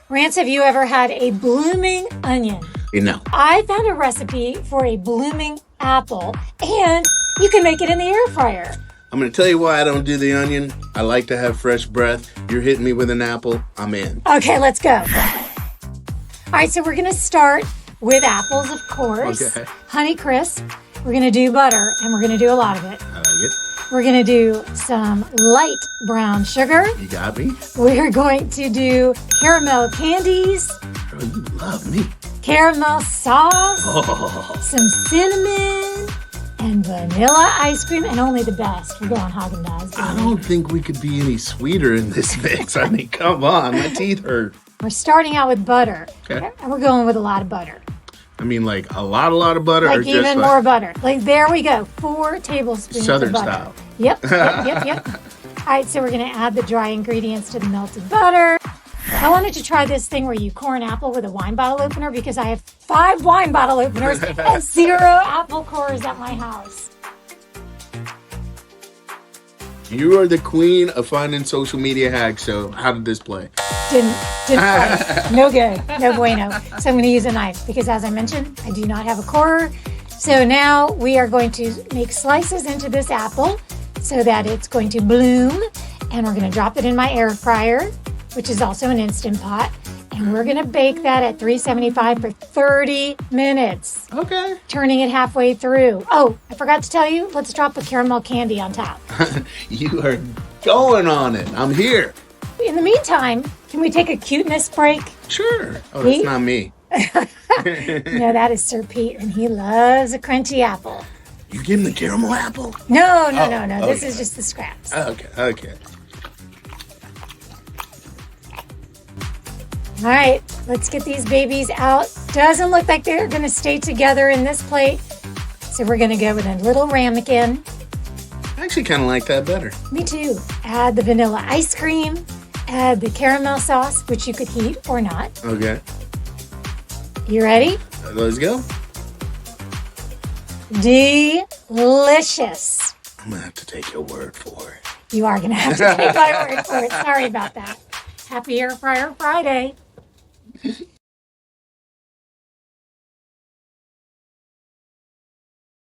Rance, have you ever had a blooming onion? No. I found a recipe for a blooming apple, and you can make it in the air fryer. I'm going to tell you why I don't do the onion. I like to have fresh breath. You're hitting me with an apple, I'm in. Okay, let's go. All right, so we're going to start with apples, of course. Okay. Honey Crisp. We're going to do butter, and we're going to do a lot of it. I like it. We're going to do some light brown sugar. You got me? We're going to do caramel candies, Girl, you love me. caramel sauce, Oh. some cinnamon, and vanilla ice cream, and only the best. We're going Haagen-Dazs. I don't think we could be any sweeter in this mix. I mean, come on. My teeth hurt. We're starting out with butter. Okay. And we're going with a lot of butter. I mean, like a lot of butter. or Like just even more butter. Like, there we go. 4 tablespoons Southern of butter. style. Yep. All right, so we're going to add the dry ingredients to the melted butter. I wanted to try this thing where you core an apple with a wine bottle opener because I have 5 wine bottle openers and 0 apple cores at my house. You are the queen of finding social media hacks, so how did this play? Didn't play. No good. No bueno. So I'm going to use a knife because, as I mentioned, I do not have a corer. So now we are going to make slices into this apple so that it's going to bloom. And we're going to drop it in my air fryer, which is also an Instant Pot. And we're going to bake that at 375 for 30 minutes, Okay. turning it halfway through. Oh, I forgot to tell you, let's drop a caramel candy on top. You are going on it. I'm here. In the meantime, can we take a cuteness break? Sure. Oh, that's Pete? not me. No, that is Sir Pete, and he loves a crunchy apple. You give him the caramel apple? No. Oh, This okay. is just the scraps. Okay. All right, let's get these babies out. Doesn't look like they're going to stay together in this plate. So we're going to go with a little ramekin. I actually kind of like that better. Me too. Add the vanilla ice cream. Add the caramel sauce, which you could heat or not. Okay. You ready? Let's go. Delicious. I'm going to have to take your word for it. You are going to have to take my word for it. Sorry about that. Happy Air Fryer Friday.